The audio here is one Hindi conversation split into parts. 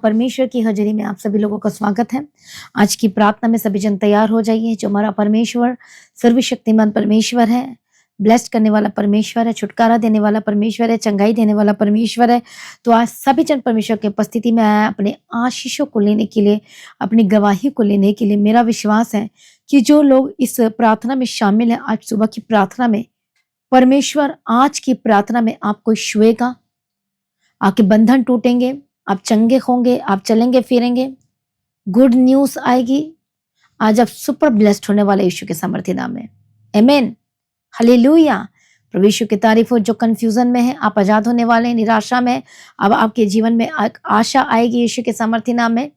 परमेश्वर की हज़ूरी में आप सभी लोगों का स्वागत है। आज की प्रार्थना में सभी जन तैयार हो जाइए। जो हमारा परमेश्वर सर्वशक्तिमान परमेश्वर है, ब्लेस्ड करने वाला परमेश्वर है, छुटकारा देने वाला परमेश्वर है, चंगाई देने वाला परमेश्वर है। तो आज सभी जन परमेश्वर की उपस्थिति में आया अपने आशीषों को लेने के लिए, अपनी गवाही को लेने के लिए। मेरा विश्वास है कि जो लोग इस प्रार्थना में शामिल हैं, आज सुबह की प्रार्थना में परमेश्वर आज की प्रार्थना में आपको छुएगा, आपके बंधन टूटेंगे, आप चंगे होंगे, आप चलेंगे फिरेंगे, गुड न्यूज आएगी। आज आप सुपर ब्लेस्ड होने वाले यीशु के सामर्थ्य नाम में। आमीन, हालेलुया। प्रभु यीशु की तारीफ हो। जो कंफ्यूजन में है आप आजाद होने वाले हैं, निराशा में अब आपके जीवन में आशा आएगी यीशु के सामर्थ्य नाम में।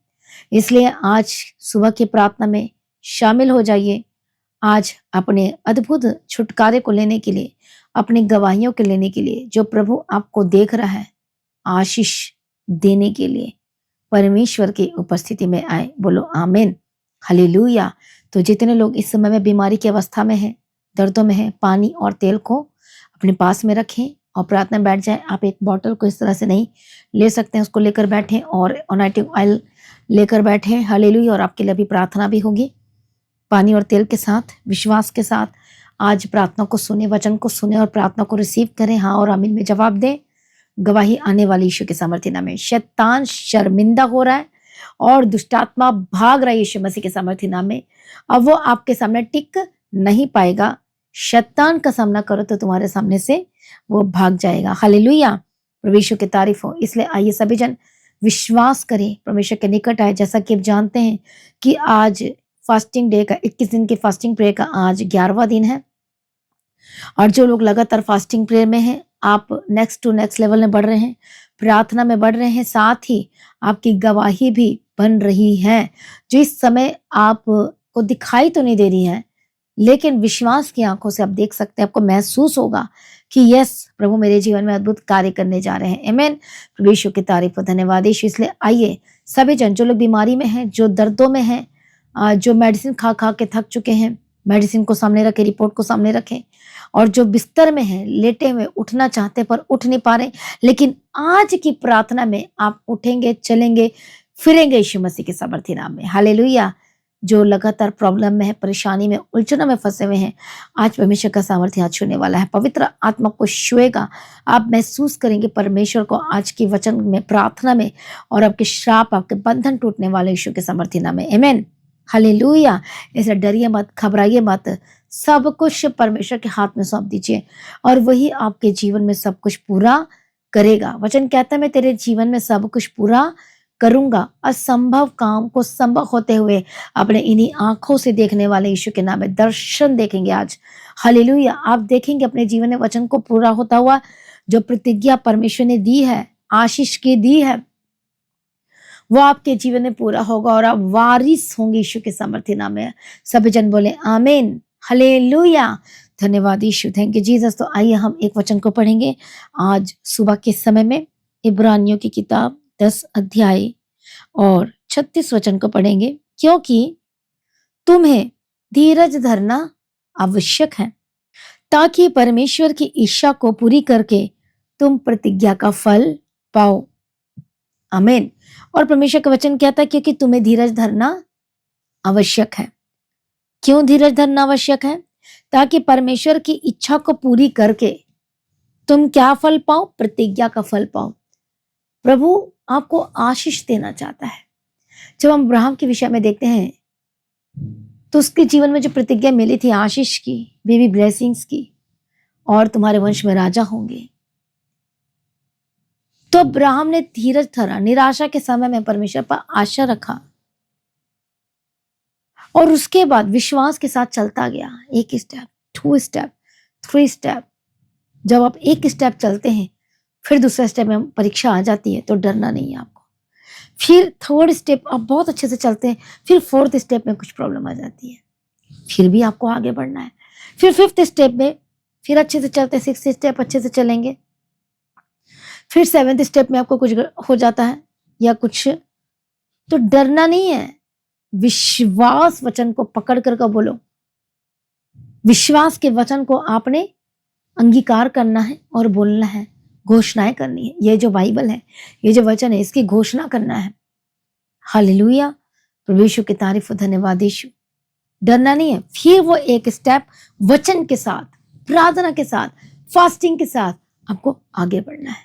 इसलिए आज सुबह की प्रार्थना में शामिल हो जाइए। आज अपने अद्भुत छुटकारे को लेने के लिए, अपनी गवाहियों के लेने के लिए, जो प्रभु आपको देख रहा है, आशीष देने के लिए परमेश्वर की उपस्थिति में आए। बोलो आमीन, हालेलुया। तो जितने लोग इस समय में बीमारी की अवस्था में हैं, दर्दों में हैं, पानी और तेल को अपने पास में रखें और प्रार्थना में बैठ जाए। आप एक बॉटल को इस तरह से नहीं ले सकते हैं, उसको लेकर बैठें और अनॉइंटिंग ऑयल लेकर बैठें। हालेलुया। और आपके लिए भी प्रार्थना भी होगी पानी और तेल के साथ, विश्वास के साथ। आज प्रार्थना को सुने, वचन को सुने और प्रार्थना को रिसीव करें। हाँ और आमीन में जवाब दें। गवाही आने वाली यीशु के सामर्थ्य नाम में। शैतान शर्मिंदा हो रहा है और दुष्टात्मा भाग रहा है यीशु मसीह के सामर्थ्य नाम में। अब वो आपके सामने टिक नहीं पाएगा। शैतान का सामना करो तो तुम्हारे सामने से वो भाग जाएगा। हालेलुया, प्रभु यीशु की तारीफ हो। इसलिए आइए सभी जन विश्वास करें, परमेश्वर के निकट आए। जैसा कि आप जानते हैं कि आज फास्टिंग डे का 21 दिन की फास्टिंग प्रेयर का आज 11वां दिन है। और जो लोग लगातार फास्टिंग प्रेयर में हैं, आप नेक्स्ट टू नेक्स्ट लेवल में बढ़ रहे हैं, प्रार्थना में बढ़ रहे हैं, साथ ही आपकी गवाही भी बन रही है, जो इस समय आपको दिखाई तो नहीं दे रही है, लेकिन विश्वास की आंखों से आप देख सकते हैं। आपको महसूस होगा कि यस, प्रभु मेरे जीवन में अद्भुत कार्य करने जा रहे हैं। आमीन, प्रभु यीशु की तारीफ हो, धन्यवाद यीशु। इसलिए आइए सभी जन, जो लोग बीमारी में हैं, जो दर्दों में हैं, जो मेडिसिन खा खा के थक चुके हैं, मेडिसिन को सामने रखें, रिपोर्ट को सामने रखें। और जो बिस्तर में हैं, लेटे हुए, उठना चाहते पर उठ नहीं पा रहे, लेकिन आज की प्रार्थना में आप उठेंगे, चलेंगे, फिरेंगे यीशु मसीह के सामर्थ्य नाम में। हालेलुया। जो लगातार प्रॉब्लम में है, परेशानी में, उलझनों में फंसे हुए हैं, आज परमेश्वर का सामर्थ्य आज छूने वाला है। पवित्र आत्मा को छुएगा। आप महसूस करेंगे परमेश्वर को आज की वचन में, प्रार्थना में, और आपके श्राप, आपके बंधन टूटने वाले यीशु के सामर्थ्य नाम में। आमीन, हालेलुया। इसे डरिए मत, घबराइए मत, सब कुछ परमेश्वर के हाथ में सौंप दीजिए और वही आपके जीवन में सब कुछ पूरा करेगा। वचन कहता है मैं तेरे जीवन में सब कुछ पूरा करूंगा। असंभव काम को संभव होते हुए अपने इन्हीं आंखों से देखने वाले यीशु के नाम में दर्शन देखेंगे आज। हालेलुया। आप देखेंगे अपने जीवन में वचन को पूरा होता हुआ, जो प्रतिज्ञा परमेश्वर ने दी है, आशीष की दी है, वो आपके जीवन में पूरा होगा और आप वारिस होंगे यीशु के सामर्थ्य नाम में। सभी जन बोले आमीन, हालेलुया। धन्यवाद यीशु, थैंक यू जीसस। तो आइए हम एक वचन को पढ़ेंगे आज सुबह के समय में। इब्रानियों की किताब 10 अध्याय और 36 वचन को पढ़ेंगे। क्योंकि तुम्हें धीरज धरना आवश्यक है, ताकि परमेश्वर की इच्छा को पूरी करके तुम प्रतिज्ञा का फल पाओ। आमीन। और परमेश्वर का वचन कहता है क्योंकि तुम्हें धीरज धरना आवश्यक है। क्यों धीरज धरना आवश्यक है? ताकि परमेश्वर की इच्छा को पूरी करके तुम क्या फल पाओ? प्रतिज्ञा का फल पाओ। प्रभु आपको आशीष देना चाहता है। जब हम अब्राहम के विषय में देखते हैं तो उसके जीवन में जो प्रतिज्ञा मिली थी आशीष की, बेबी ब्लेसिंग्स की, और तुम्हारे वंश में राजा होंगे, तो अब्राहम ने धीरज धरा, निराशा के समय में परमेश्वर पर आशा रखा और उसके बाद विश्वास के साथ चलता गया। एक स्टेप, 2 स्टेप, 3 स्टेप। जब आप एक स्टेप चलते हैं, फिर दूसरा स्टेप में परीक्षा आ जाती है तो डरना नहीं है आपको। फिर 3rd स्टेप आप बहुत अच्छे से चलते हैं, फिर 4th स्टेप में कुछ प्रॉब्लम आ जाती है, फिर भी आपको आगे बढ़ना है। फिर 5th स्टेप में फिर अच्छे से चलते हैं, 6th स्टेप अच्छे से चलेंगे, फिर 7th स्टेप में आपको कुछ हो जाता है या कुछ, तो डरना नहीं है। विश्वास वचन को पकड़ कर बोलो, विश्वास के वचन को आपने अंगीकार करना है और बोलना है, घोषणाएं करनी है। ये जो बाइबल है, ये जो वचन है, इसकी घोषणा करना है। हालेलुया, प्रभु यीशु की तारीफ और धन्यवाद यीशु। डरना नहीं है, फिर वो एक स्टेप वचन के साथ, प्रार्थना के साथ, फास्टिंग के साथ आपको आगे बढ़ना है,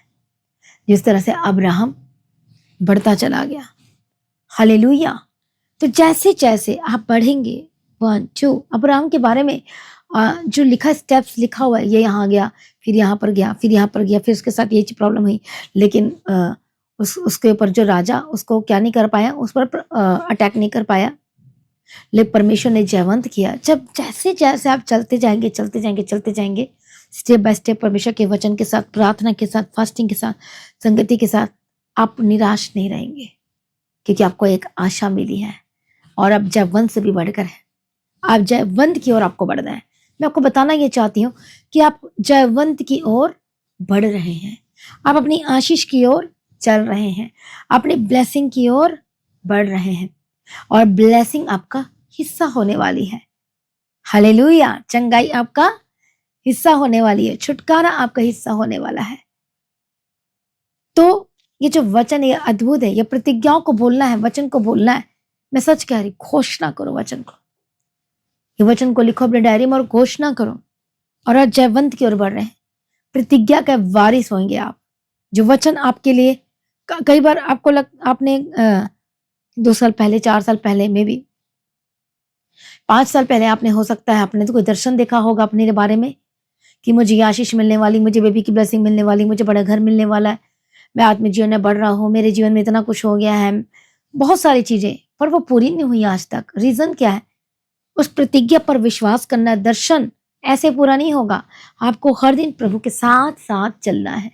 जिस तरह से अब्राहम बढ़ता चला गया। हालेलुया। तो जैसे जैसे आप बढ़ेंगे, 1 2 अब्राहम के बारे में जो लिखा स्टेप्स लिखा हुआ है, ये यहाँ गया, फिर यहाँ पर गया, फिर यहाँ पर गया, फिर उसके साथ ये प्रॉब्लम हुई, लेकिन उसके ऊपर जो राजा उसको क्या नहीं कर पाया, उस पर अटैक नहीं कर पाया, लेकिन परमेश्वर ने जयवंत किया। जब जैसे जैसे आप चलते जाएंगे चलते जाएंगे चलते जाएंगे, स्टेप बाय स्टेप परमेश्वर के वचन के साथ, प्रार्थना के साथ, फास्टिंग के साथ, संगति के साथ, आप निराश नहीं रहेंगे, क्योंकि आपको एक आशा मिली है और अब जयवंत से भी बढ़कर है। आप जयवंत की ओर आपको बढ़ना है। मैं आपको बताना ये चाहती हूँ कि आप जयवंत की ओर बढ़ रहे हैं, आप अपनी आशीष की ओर चल रहे हैं, अपनी ब्लेसिंग की ओर बढ़ रहे हैं, और ब्लेसिंग आपका हिस्सा होने वाली है। हालेलुया। चंगाई आपका हिस्सा होने वाली है, छुटकारा आपका हिस्सा होने वाला है। तो ये जो वचन, ये अद्भुत है। ये प्रतिज्ञाओं को बोलना है, वचन को बोलना है। मैं सच कह रही, घोषणा करो वचन को, ये वचन को लिखो अपने डायरी में और घोषणा करो, और आज जयवंत की ओर बढ़ रहे हैं। प्रतिज्ञा का वारिस होंगे आप। जो वचन आपके लिए कई बार आपको आपने 2 साल पहले, 4 साल पहले, में भी 5 साल पहले, आपने हो सकता है आपने तो कोई दर्शन देखा होगा अपने बारे में कि मुझे ये आशीष मिलने वाली, मुझे बेबी की ब्लेसिंग मिलने वाली, मुझे बड़ा घर मिलने वाला है, मैं आत्मिक जीवन में बढ़ रहा हूँ, मेरे जीवन में इतना कुछ हो गया है, बहुत सारी चीजें, पर वो पूरी नहीं हुई आज तक। रीजन क्या है? उस प्रतिज्ञा पर विश्वास करना। दर्शन ऐसे पूरा नहीं होगा, आपको हर दिन प्रभु के साथ साथ चलना है।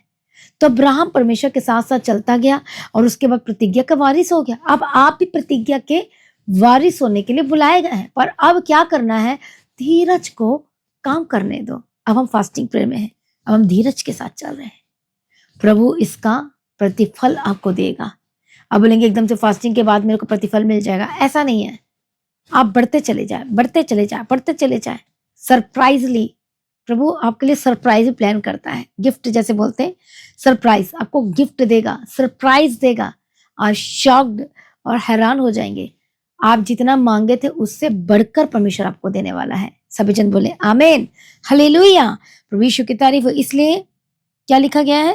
तो अब्राहम परमेश्वर के साथ साथ चलता गया और उसके बाद प्रतिज्ञा का वारिस हो गया। अब आप भी प्रतिज्ञा के वारिस होने के लिए बुलाए गए हैं, पर अब क्या करना है? धीरज को काम करने दो। अब हम फास्टिंग प्रेयर में हैं, अब हम धीरज के साथ चल रहे हैं। प्रभु इसका प्रतिफल आपको देगा। अब बोलेंगे एकदम से फास्टिंग के बाद मेरे को प्रतिफल मिल जाएगा, ऐसा नहीं है। आप बढ़ते चले जाए, बढ़ते चले जाए, बढ़ते चले जाए। सरप्राइजली प्रभु आपके लिए सरप्राइज प्लान करता है। गिफ्ट जैसे बोलते हैं, सरप्राइज आपको गिफ्ट देगा, सरप्राइज देगा। आप शॉक्ड और हैरान हो जाएंगे। आप जितना मांगे थे उससे बढ़कर परमेश्वर आपको देने वाला है। सभी जन बोले आमीन, हालेलुया। प्रभु यीशु की तारीफ हो। इसलिए क्या लिखा गया है?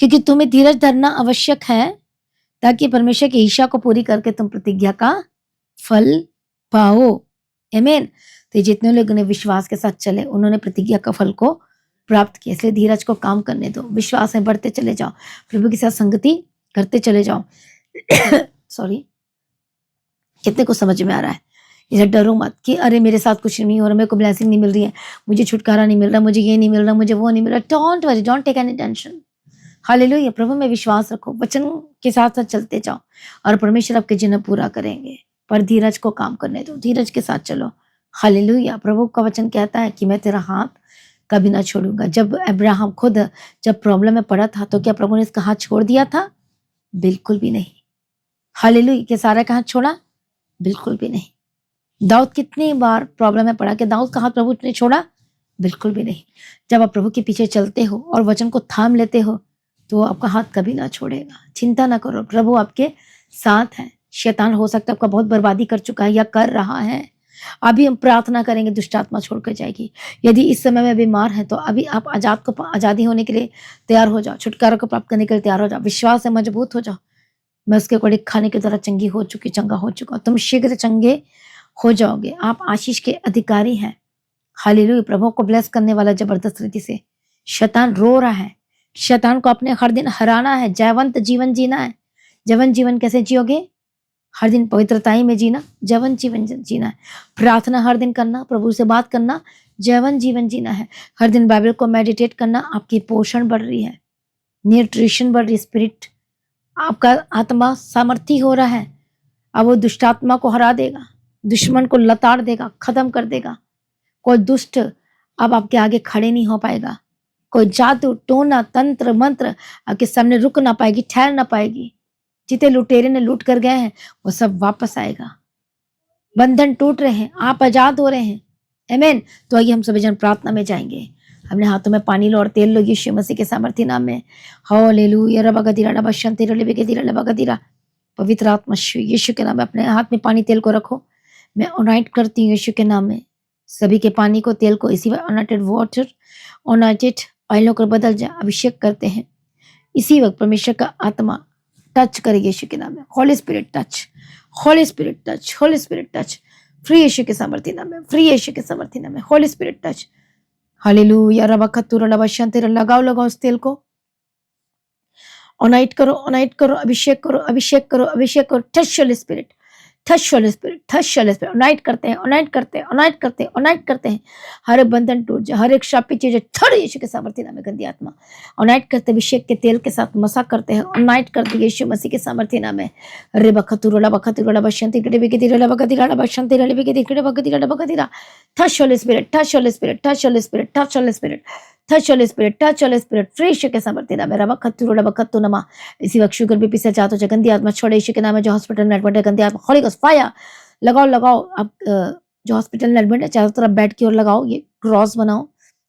क्योंकि तुम्हें धीरज धरना आवश्यक है, ताकि परमेश्वर की इच्छा को पूरी करके तुम प्रतिज्ञा का फल पाओ। आमीन। तो जितने लोगों ने विश्वास के साथ चले, उन्होंने प्रतिज्ञा का फल को प्राप्त किया। इसलिए धीरज को काम करने दो, विश्वास में बढ़ते चले जाओ, प्रभु के साथ संगति करते चले जाओ। सॉरी, कितने को समझ में आ रहा है? इसे डरो मत कि अरे मेरे साथ कुछ नहीं हो रहा, मेरे को ब्लेसिंग नहीं मिल रही है, मुझे छुटकारा नहीं मिल रहा, मुझे ये नहीं मिल रहा, मुझे वो नहीं मिल रहा। Don't worry, don't take any tension. Hallelujah. प्रभु में विश्वास रखो, वचन के साथ साथ चलते जाओ, और परमेश्वर आपके जीवन पूरा करेंगे। पर धीरज को काम करने दो, धीरज के साथ चलो। हालेलुया। प्रभु का वचन कहता है कि मैं तेरा हाथ कभी ना छोड़ूंगा। जब अब्राहम खुद जब प्रॉब्लम में पड़ा था, तो क्या प्रभु ने इसका हाथ छोड़ दिया था? बिल्कुल भी नहीं। हालेलुया। क्या सारा का हाथ छोड़ा? बिल्कुल भी नहीं। दाऊद कितनी बार प्रॉब्लम में पड़ा, कि दाऊद का हाथ प्रभु ने छोड़ा? बिल्कुल भी नहीं। जब आप प्रभु के पीछे चलते हो और वचन को थाम लेते हो, तो आपका हाथ कभी ना छोड़ेगा। चिंता ना करो, प्रभु आपके साथ है। शैतान हो सकता है आपका बहुत बर्बादी कर चुका है या कर रहा है। अभी हम प्रार्थना करेंगे, दुष्ट आत्मा छोड़कर जाएगी। यदि इस समय में बीमार है, तो अभी आप आजादी होने के लिए तैयार हो जाओ, छुटकारा को प्राप्त करने के लिए तैयार हो जाओ, विश्वास से मजबूत हो जाओ। मैं उसके अकॉर्डिंग खाने के द्वारा चंगा हो चुका। तुम शीघ्र चंगे हो जाओगे। आप आशीष के अधिकारी हैं। हालेलुया। प्रभु को ब्लेस करने वाला जबरदस्त रीति से। शैतान रो रहा है, शैतान को अपने हर दिन हराना है। जयवंत जीवन जीना है। जयवंत जीवन कैसे जियोगे? हर दिन पवित्रताई में जीना, जयवंत जीवन जीना है। प्रार्थना हर दिन करना, प्रभु से बात करना, जयवंत जीवन जीना है। हर दिन बाइबल को मेडिटेट करना, आपकी पोषण बढ़ रही है, न्यूट्रिशन बढ़ रही है, स्पिरिट आपका आत्मा सामर्थी हो रहा है। अब वो दुष्ट आत्मा को हरा देगा, दुश्मन को लताड़ देगा, खत्म कर देगा। कोई दुष्ट अब आपके आगे खड़े नहीं हो पाएगा। कोई जादू टोना तंत्र मंत्र आपके सामने रुक ना पाएगी, ठहर ना पाएगी। जितने लुटेरे ने लूट कर गए हैं, वो सब वापस आएगा। बंधन टूट रहे हैं, आप आजाद हो रहे हैं। आमीन। तो आइए हम सभी जन प्रार्थना में जाएंगे। अपने हाथों में पानी लो और तेल लो, यीशु मसीह के सामर्थी नाम में। हालेलुया। रबा गदीरा रबा शंती रले के दीरा रबा गदीरा। पवित्र आत्मा यीशु के नाम में अपने हाथ में पानी तेल को रखो। मैं अनॉइंट करती हूँ यीशु के नाम में। सभी के पानी को तेल को इसी अनॉइंटेड वाटर अनॉइंटेड ऑयल होकर बदल जाए। अभिषेक करते हैं इसी वक्त। परमेश्वर का आत्मा टच करे यीशु के नाम में। Holy spirit touch, holy spirit touch, holy spirit touch. Free यीशु के सामर्थ्य नाम में, फ्री यीशु के सामर्थ्य नाम में। Holy spirit touch. हालेलुया रबा खतुर रबा शंतिर। लगाओ लगाओ उस तेल को। अनॉइंट करो, अनॉइंट करो, अभिषेक करो, अभिषेक करो, अभिषेक करो। Touch holy spirit, touch holy spirit, touch holy spirit. Anoint करते हैं, अनॉइंट करते हैं, अनॉइंट करते हैं, अनॉइंट करते हैं। हर एक बंधन टूट जाए, हर एक शापी चीजें छोड़ यीशु के सामर्थ्य नाम में। गंदी आत्मा अनॉइंट करते, अभिषेक के तेल के साथ मसा करते हैं। अनॉइंट करते यीशु मसीह के सामर्थ्य नाम में। रे बखतुर ला बखतुर ला बशंति गडे बिगति ला बगति ला बशंति ला बिगति गडे बगति ला बगति ला। Touch holy spirit, touch holy spirit, touch holy spirit, touch holy spirit, touch holy spirit, touch holy spirit. Free यीशु के सामर्थ्य नाम में। रबा खतुर ला बखतु नमा। इसी वक्त शुगर बीपी से जातो गंदी आत्मा छोड़े यीशु के नाम में। जो हॉस्पिटल में एडमिट है गंदी आत्मा, होली गोस्ट फायर लगाओ, लगाओ। अब जो हॉस्पिटल में एडमिट है चारों तरफ बेड की ओर लगाओ। ये क्रॉस बनाओ,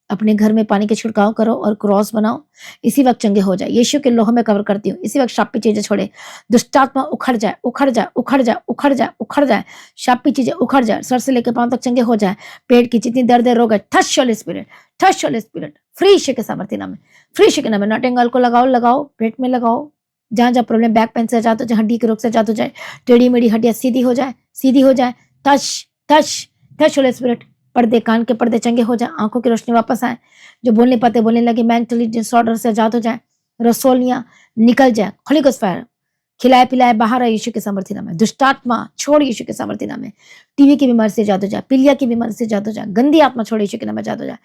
अपने घर में पानी के छिड़काव करो और क्रॉस बनाओ। इसी वक्त चंगे हो जाए। यीशु के लोह में कवर करती हूँ। इसी वक्त शापी चीजें छोड़े। दुष्टात्मा उखड़ जाए, उखड़ जाए, उखड़ जाए, उखड़ जाए, उखड़ जाए। शापी चीजें उखड़ जाए, सर से लेकर पांव तक चंगे हो जाए। पेट की जितनी दर्द है रोग है, touch holy spirit, touch holy spirit. Free यीशु के सामर्थ्य नाम में, फ्री यीशु के नाम में। नॉटिंगल को लगाओ, लगाओ, पेट में लगाओ। जहां जहां प्रॉब्लम, बैक पेन से आजाद हो जाए, हड्डी के रोग से आजाद हो जाए, टेढ़ी मेढ़ी हड्डियां सीधी हो जाए, सीधी हो जाए। Touch, touch, touch holy spirit. पर्दे, कान के पर्दे चंगे हो जाए, आंखों की रोशनी वापस आए। जो बोलने पाते बोलने लगे, मेंटली डिसऑर्डर से आजाद हो जाए, रसोलियां निकल जाए। Holi ghost fire. खिलाए पिलाए बाहर आए यीशु के सामर्थ्य नाम में। दुष्टात्मा छोड़ यीशु के सामर्थ्य नाम में। टीवी की बीमारी से आजाद हो जाए, पीलिया की बीमारी से आजाद हो जाए। गंदी आत्मा छोड़े यीशु के नाम में आजाद हो जाए।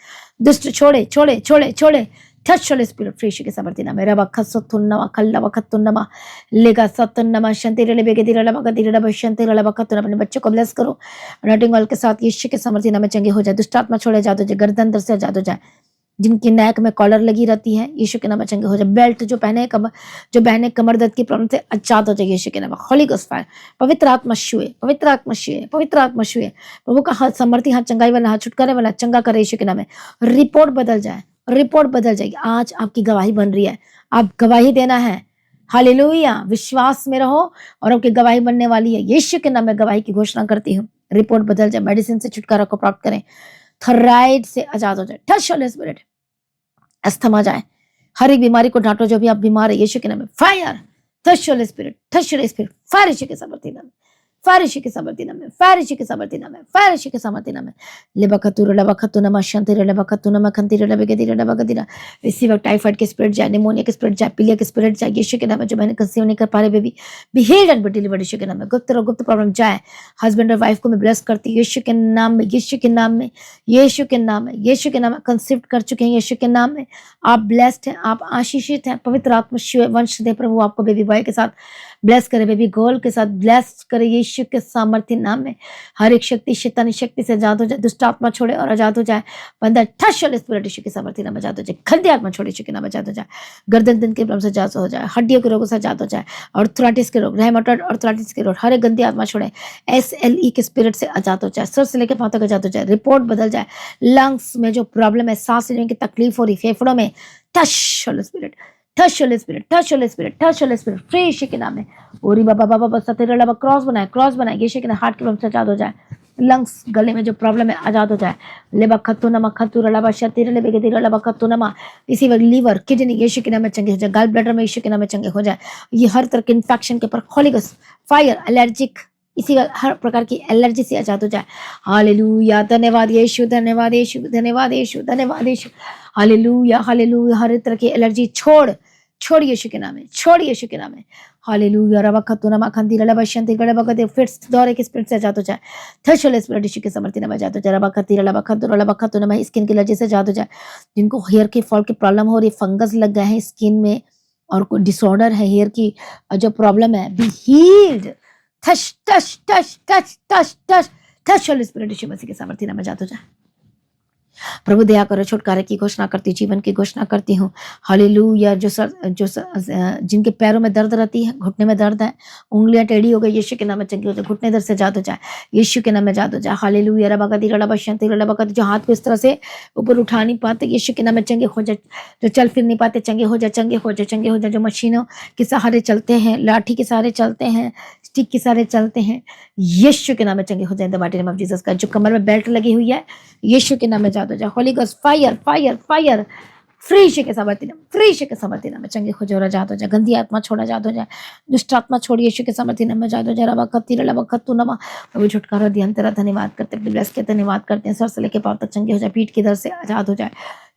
दुष्ट छोड़े, छोड़े, छोड़े, छोड़े। Touch holy spirit. फ्री यीशु के सामर्थ्य नाम में। रबा खसुन्नमा खल्लवा खत्तुन्नमा लेगा सत्तुन्नमा शंतिरले बेगेदिरला बगदिरला बशंतिरला बखत्तुन। अपने बच्चों को ब्लेस करो अनॉइंटिंग ऑयल के साथ। यीशु के सामर्थ्य नाम में चंगे हो जाए। दुष्टात्मा छोड़े आजाद हो जाए, गर्दन दर्द से आजाद हो जाए। जिनकी नेक में कॉलर लगी रहती है, यीशु के नाम में चंगे हो जाए। बेल्ट जो पहने जो बहने कमर दर्द की प्रॉब्लम से आजाद हो जाए यीशु के नाम में। Holi ghost fire. पवित्र आत्मा छुए, पवित्र आत्मा छुए, पवित्र आत्मा छुए। प्रभु का हाथ समर्थी, हाथ चंगाई वाला, हाथ छुटकारे वाला चंगा करे यीशु के नाम में। रिपोर्ट बदल जाए, रिपोर्ट बदल जाएगी। आज आपकी गवाही बन रही है, आप गवाही देना है। हालेलुया। विश्वास में रहो और आपकी गवाही बनने वाली है। यीशु के नाम में गवाही की घोषणा करती हूँ। रिपोर्ट बदल जाए, मेडिसिन से छुटकारा को प्राप्त करें, थायराइड से आजाद हो जाए। Touch holy spirit. अस्थमा जाए, हर एक बीमारी को डांटो। जो भी आप बीमार है यीशु के नाम में fire. Touch holy spirit, touch holy spirit. Fire यीशु के सामर्थ्य नाम में, फायर यीशु के सामर्थ्य नाम में, फायर यीशु के सामर्थ्य नाम में, फायर यीशु के सामर्थ्य नाम में। लेबकतुर लबकतुनमा शंतिर लबकतुनमा खंतिर लबगदिर लबगदिर। इसी वक्त टाइफाइड के स्पिरिट जाए, निमोनिया के स्पिरिट जाए, पीलिया के स्पिरिट जाए यीशु के नाम में। जो मैंने कंसीव नहीं कर पा रहे baby, be healed and be delivered यीशु के नाम में। गुप्त रोग, गुप्त प्रॉब्लम जाए। हस्बैंड और वाइफ को मैं ब्लेस करती हूँ यीशु के नाम में, यीशु के नाम में, यीशु के नाम में, यीशु के नाम में। कंसीव कर चुके हैं यीशु के नाम में। आप ब्लेस्ड हैं, आप आशीषित हैं। पवित्र आत्मा शिव वंश दे प्रभु आपको बेबी बॉय के साथ ब्लेस करे, बेबी गर्ल के साथ ब्लेस करे यीशु के सामर्थ्य नाम में। हर एक शक्ति, शैतानी शक्ति से आजाद हो जाए। दुष्ट आत्मा छोड़े और आजाद हो जाए। बंदा टच होली स्पिरिट यीशु के सामर्थ्य नाम में आजाद हो जाए। खंडी आत्मा छोड़े यीशु के नाम में आजाद हो जाए। गर्दन दिन के प्रॉब्लम से आजाद हो जाए। हड्डियों के रोगों से आजाद हो जाए। आर्थराइटिस के रोग, रेमेटॉइड आर्थराइटिस के रोग, हर एक गंदी आत्मा छोड़े SLE के स्पिरिट से आजाद हो जाए। सर से लेकर पांव तक आजाद हो जाए। रिपोर्ट बदल जाए। लंग्स में जो प्रॉब्लम है, सांस लेने की तकलीफ हो रही, फेफड़ों में, touch holy spirit, touch holy spirit, touch holy spirit, touch holy spirit. Free यीशु के नाम में। ओरी बाबा बाबा बस तेरे लबा क्रॉस बनाए, क्रॉस बनाए यीशु के नाम। हार्ट की प्रॉब्लम से आजाद हो जाए। लंग्स, गले में जो प्रॉब्लम है आजाद हो जाए। लेबा खत्तु नमा खत्तु रलबा शतीर लेबे के तेरे लबा खत्तु नमा। इसी वक्त लीवर, किडनी यीशु के नाम में चंगे हो जाए। गॉल ब्लैडर में यीशु के नाम में चंगे हो जाए। ये हर तरह के इन्फेक्शन के ऊपर होली गोस्ट फायर। एलर्जिक, इसी हर प्रकार की एलर्जी से आजाद हो जाए। हालेलुया। धन्यवाद यीशु, धन्यवाद यीशु, धन्यवाद यीशु, धन्यवाद यीशु। Hallelujah, hallelujah. हर तरह की एलर्जी छोड़, छोड़ यीशु के नाम में, छोड़ यीशु के नाम में। हालेलुया। रबा खत्तुनमा खंतिर लबा शंतिर गड़े बगदे। फिट्स, दौरे के स्पिरिट से आजाद हो जाए। टच होली स्पिरिट यीशु के सामर्थ्य नाम में आजाद हो जाए। रबा खतिर लबा खत्तुर लबा खत्तुनमा। स्किन की एलर्जी से आजाद हो जाए। जिनको हेयर के फॉल की प्रॉब्लम हो रही है, फंगस लग गए हैं स्किन में और कोई डिसऑर्डर है हेयर की जो प्रॉब्लम है, be healed. Touch touch touch touch touch touch touch holy spirit यीशु मसीह के सामर्थ्य नाम में आजाद हो जाए। प्रभु दया करो, छुटकारे की घोषणा करती हूँ, जीवन की घोषणा करती हूँ। हालेलुया। जिनके पैरों में दर्द रहती है, घुटने में दर्द है, उंगलियां टेढ़ी हो गई, यीशु के नाम में चंगी हो जाए, घुटने दर्द से आजाद हो जाए, यीशु के नाम में आजाद हो जाए। हालेलुया। रबागदी रड़ाबशंती रड़ाबगदी, जो हाथ को इस तरह से ऊपर उठा नहीं पाते, यीशु के नाम में चंगे हो जाए। जो चल फिर नहीं पाते, चंगे हो जाए, चंगे हो जाए, चंगे हो जाए। जो मशीनों के सहारे चलते हैं, लाठी के सहारे चलते हैं, स्टिक के सहारे चलते हैं, यीशु के नाम में चंगे हो जाए। The mighty name of Jesus का जो कमर में बेल्ट लगी हुई है, यीशु के नाम में जादू जाए। Holi ghost fire fire fire, free के सामर्थ्य नाम, फ्री के सामर्थ्य नाम में चंगे हो जाओ, आजाद हो जाए। गंदी आत्मा छोड़ा, आजाद हो जाए। दुष्ट आत्मा छोड़, यीशु के सामर्थ्य नाम में आजाद हो जाए। रबा कत्ती रबा कत्तू नमा, प्रभु छुटकारा दिया। हम तेरा धन्यवाद करते हैं, ब्लेस के धन्यवाद करते हैं। सर से लेके पांव तक चंगे हो जाए, पीठ के दर्द से आजाद हो जाए,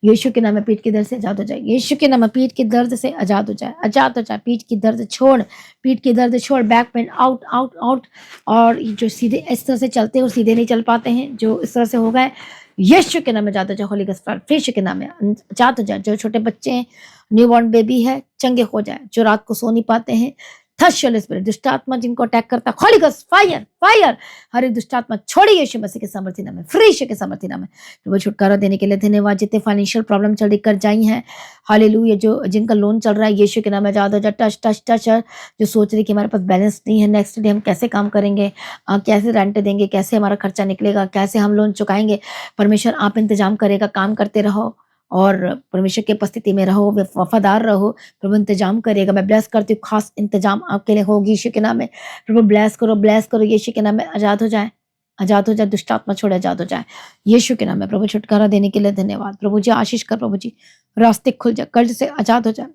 यीशु के नाम में पीठ के दर्द से आजाद हो जाए, यीशु के नाम में पीठ के दर्द से आजाद हो जाए, आजाद हो जाए। पीठ की दर्द छोड़, पीठ की दर्द छोड़, back pain out out out. और जो सीधे इस तरह से चलते हैं और सीधे नहीं चल पाते हैं, जो इस तरह से हो गए, यीशु के नाम में जादू जाए। होली गॉस्ट यीशु के नाम में जादू जाए। जो छोटे बच्चे हैं, न्यूबॉर्न बेबी है, चंगे हो जाए। जो रात को सो नहीं पाते हैं, थर्स्ट स्पिरिट, दुष्ट आत्मा जिनको अटैक करता है, होली गॉस्ट फायर फायर, हर एक दुष्ट आत्मा छोड़ी यीशु मसीह के सामर्थ्य नाम में, फ्री यीशु के सामर्थ्य नाम में। प्रभु छुटकारा देने के लिए धन्यवाद। जितने फाइनेंशियल प्रॉब्लम चल रही कर जाई हैं, हालेलुया। जो जिनका लोन चल रहा है, यीशु के नाम में जादू जाए। Touch touch touch. जो सोच रही कि हमारे पास बैलेंस नहीं है, नेक्स्ट डे हम कैसे काम करेंगे, कैसे रेंट देंगे, कैसे हमारा खर्चा निकलेगा, कैसे हम लोन चुकाएंगे, परमेश्वर आप इंतजाम करेगा। काम करते रहो और परमेश्वर की उपस्थिति में रहो, वफादार रहो, प्रभु इंतजाम करेगा। मैं ब्लेस करती हूँ, खास इंतजाम आपके लिए होगी यीशु के नाम में। प्रभु ब्लेस करो यीशु के नाम में। आजाद हो जाए, आजाद हो जाए, दुष्ट आत्मा छोड़े, आजाद हो जाए यीशु के नाम में। प्रभु छुटकारा देने के लिए धन्यवाद। प्रभु जी आशीष कर, प्रभु जी रास्ते खुल जाए, कर्ज से आजाद हो जाए,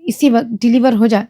इसी वक्त डिलीवर हो जाए,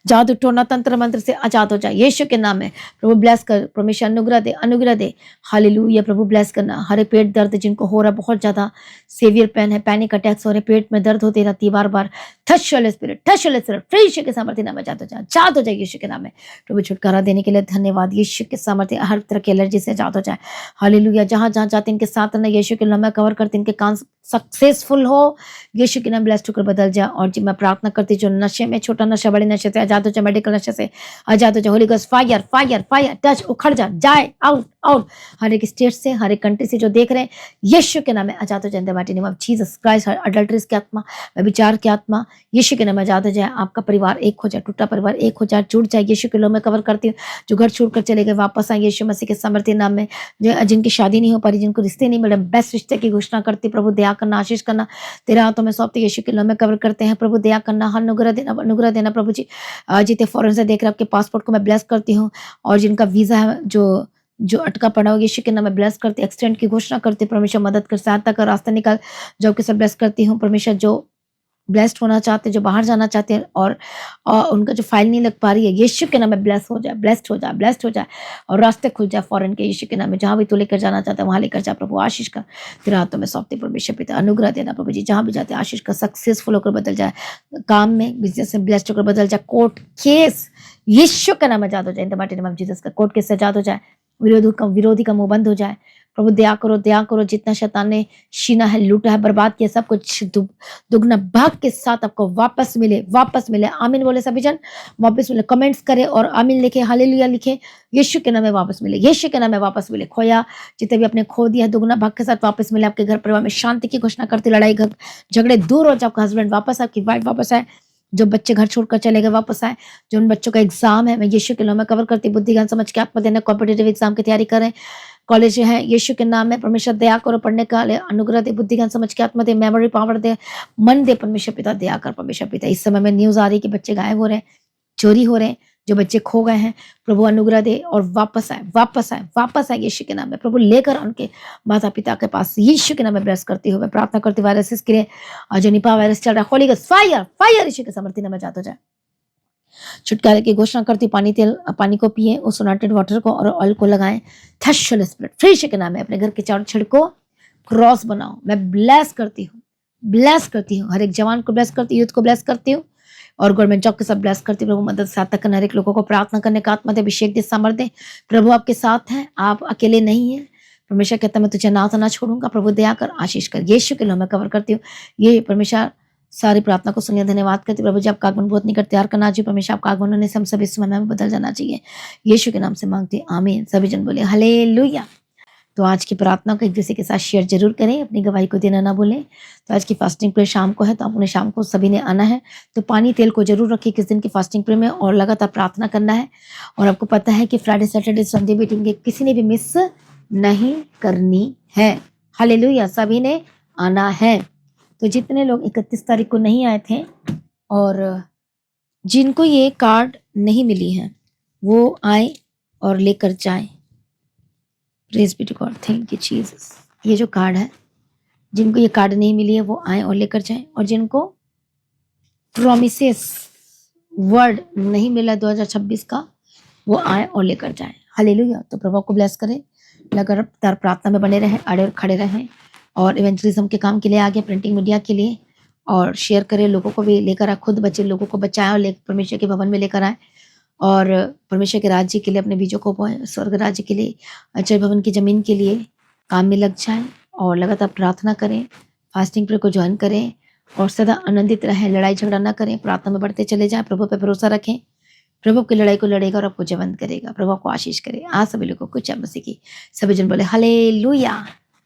जादू टोना तंत्र मंत्र से आजाद हो जाए यीशु के नाम में। प्रभु ब्लेस कर, परमेश्वर अनुग्रह दे, अनुग्रह दे। हालेलुया। प्रभु ब्लेस करना। हरे पेट दर्द जिनको हो रहा है, बहुत ज्यादा सेवियर पेन है, पैनिक अटैक्स हो रहे, पेट में दर्द होती रहती है बार बार, touch holy spirit, touch holy spirit, free यीशु के सामर्थ्य नाम में आजाद हो जाए, आजाद हो जाए यीशु के नाम में। प्रभु छुटकारा देने के लिए धन्यवाद। यीशु के सामर्थ्य हर तरह की एलर्जी से आजाद हो जाए। हालेलुया। जहां जहां जाते इनके साथ रहना, यीशु के नाम में कवर करते, इनके कान सक्सेसफुल हो, यीशु के नाम ब्लेस्ड होकर बदल जाए। और जी मैं प्रार्थना करती, जो नशे में, छोटा नशा बड़े नशे से आजाद हो जाए, मेडिकल नशे से आजाद हो जाए। Holi ghost fire fire fire, touch, उखड़ जाए, आउट आउट। हर एक स्टेट से, हर एक कंट्री से जो देख रहे हैं, यीशु के नाम में आजाद हो जाए। In the mighty name of Jesus Christ. हर अडल्ट्रीज की आत्मा, व्यभिचार की आत्मा, यीशु के नाम में आजाद हो जाए। आपका परिवार एक हो जाए, टूटा परिवार एक हो जाए, जुड़ जाए, यीशु के नाम में कवर करती हूँ। जो घर छोड़कर चले गए, वापस आए यीशु मसीह के सामर्थ्य नाम में। जिनकी शादी नहीं हो पा रही, जिनको रिश्ते नहीं मिले, बेस्ट रिश्ते की घोषणा करती, प्रभु दया करना, आशीष करना, तेरे हाथों में सौंपते, यीशु के नाम में कवर करते हैं। प्रभु दया करना, हर अनुग्रह देना प्रभु जी। जितने फॉरेन से देख रहे, आपके पासपोर्ट को मैं ब्लेस करती हूँ। और जिनका वीजा है, जो अटका पड़ा हो, यीशु के नाम में ब्लेस करती, एक्सीडेंट की घोषणा करती, परमेश्वर मदद कर, सहायता कर, रास्ता निकाल, जॉब के साथ ब्लेस करती हूँ। परमेश्वर जो ब्लेस्ड होना चाहते, जो बाहर जाना चाहते हैं और उनका जो फाइल नहीं लग पा रही है, यीशु के नाम में ब्लेस हो जाए, ब्लेस्ड हो जाए, ब्लेस्ड हो जाए, और रास्ते खुल जाए फॉरेन के, यीशु के नाम में। जहां भी तू लेकर जाना चाहता है, वहां लेकर जा प्रभु, आशीष कर, तेरे हाथों में सौंपते परमेश्वर पिता, अनुग्रह देना प्रभु जी। जहां भी जाते आशीष कर, सक्सेसफुल होकर बदल जाए, काम में, बिजनेस में ब्लेस्ड होकर बदल जाए। कोर्ट केस यीशु के नाम में आजाद हो जाए। In the mighty name of Jesus का कोर्ट केस से आजाद हो जाए, विरोधी का मुंह बंद हो जाए। प्रभु दया करो, दया करो। जितना शैतान ने छीना है, लूटा है, बर्बाद किया, सब कुछ दुगना भाग के साथ आपको वापस मिले, वापस मिले। आमीन बोले सभी जन, वापस मिले। कमेंट्स करें और आमीन लिखे, हालेलुया लिखे, यीशु के नाम में वापस मिले, यीशु के नाम में वापस मिले। खोया जितने भी अपने खो दिया, दुगना भाग के साथ वापस मिले। आपके घर परिवार में शांति की घोषणा करते, लड़ाई झगड़े दूर हो जाए, आपका हस्बैंड वापस आए, आपकी वाइफ वापस आए, जो बच्चे घर छोड़कर चले गए वापस आए, जो उन बच्चों का एग्जाम है, मैं यीशु के नाम में कवर करती, बुद्धि ज्ञान समझ के आत्मा देना, कॉम्पिटेटिव एग्जाम की तैयारी करें, कॉलेज है, यीशु के नाम में। परमेश्वर दया करो, पढ़ने का अनुग्रह दे, बुद्धि ज्ञान समझ के आत्मा दे, मेमोरी पावर दे, मन दे, परमेश्वर पिता दया कर परमेश्वर पिता। इस समय में न्यूज आ रही है कि बच्चे गायब हो रहे हैं, चोरी हो रहे हैं, जो बच्चे खो गए हैं, प्रभु अनुग्रह दे और वापस आए, वापस आए, वापस आए यीशु के नाम में। प्रभु लेकर उनके माता पिता के पास, यीशु के नाम में ब्लेस करती हूँ। मैं प्रार्थना करती हूँ वायरसेस के लिए, जो निपा वायरस चल रहा है, होली गॉस्ट फायर फायर, यीशु के सामर्थ्य नाम में जाता जाए। छुटकारे की घोषणा करती, पानी को पिए, उस सोनाटेड वाटर को और ऑयल को लगाएं। थर्स्ट स्पिरिट, फ्री यीशु के नाम में अपने घर के चारों छिड़को, क्रॉस बनाओ। मैं ब्लेस करती हूँ, ब्लेस करती हूँ, हर एक जवान को ब्लेस करती हूँ, यूथ को ब्लेस करती हूँ, और गवर्नमेंट जॉब के सब ब्लेस करती हूँ। प्रभु मदद सहायता करना, हर एक लोगों को प्रार्थना करने का आत्मा दे, अभिषेक दे, सामर्थ्य दे। प्रभु आपके साथ हैं, आप अकेले नहीं है। परमेश्वर कहता मैं तुझे ना तो ना छोड़ूंगा। प्रभु दया कर, आशीष कर, यीशु के नाम में कवर करती हूँ। ये परमेश्वर सारी प्रार्थना को सुनिए, धन्यवाद करती हूँ। प्रभु जी आपका आगमन बहुत निकट तैयार करना चाहिए। परमेश्वर आपका आगमन होने से हम सभी समय में बदल जाना चाहिए, यीशु के नाम से मांगते हैं, आमीन। सभी जन बोले हालेलुया। तो आज की प्रार्थना को एक दूसरे के साथ शेयर जरूर करें, अपनी गवाही को देना ना भूलें। तो आज की फास्टिंग प्रेयर शाम को है, तो आपने शाम को सभी ने आना है। तो पानी तेल को जरूर रखिए किस दिन की फास्टिंग प्रेयर में, और लगातार प्रार्थना करना है। और आपको पता है कि फ्राइडे सैटरडे संडे मीटिंग किसी ने भी मिस नहीं करनी है। हालेलुया, सभी ने आना है। तो जितने लोग 31 तारीख को नहीं आए थे और जिनको ये कार्ड नहीं मिली है, वो आए और लेकर जाएं। Praise be to God, thank you Jesus. ये जो कार्ड है, जिनको ये कार्ड नहीं मिली है वो आए और लेकर जाएं। और जिनको प्रोमिसेस वर्ड नहीं मिला 2026 का, वो आए और लेकर जाएं। हालेलुया। तो प्रभु को ब्लेस करें, लगातार प्रार्थना में बने रहें, अड़े और खड़े रहें, और इवेंजलिज्म के काम के लिए आगे, प्रिंटिंग मीडिया के लिए, और शेयर करें, लोगों को भी लेकर आए, खुद बच्चे लोगों को बचाएं और परमेश्वर के भवन में लेकर आए, और परमेश्वर के राज्य के लिए अपने बीजों को बोएं, स्वर्ग राज्य के लिए, अजय भवन की जमीन के लिए काम में लग जाएं, और लगातार प्रार्थना करें, फास्टिंग प्रेयर को ज्वाइन करें, और सदा आनंदित रहें, लड़ाई झगड़ा ना करें, प्रार्थना में बढ़ते चले जाएं, प्रभु पे भरोसा रखें। प्रभु की लड़ाई को लड़ेगा और आपको जयवंत करेगा। प्रभु को आशीष करे। आज सभी लोगों को जय मसीह की। सभी जन बोले हालेलुया।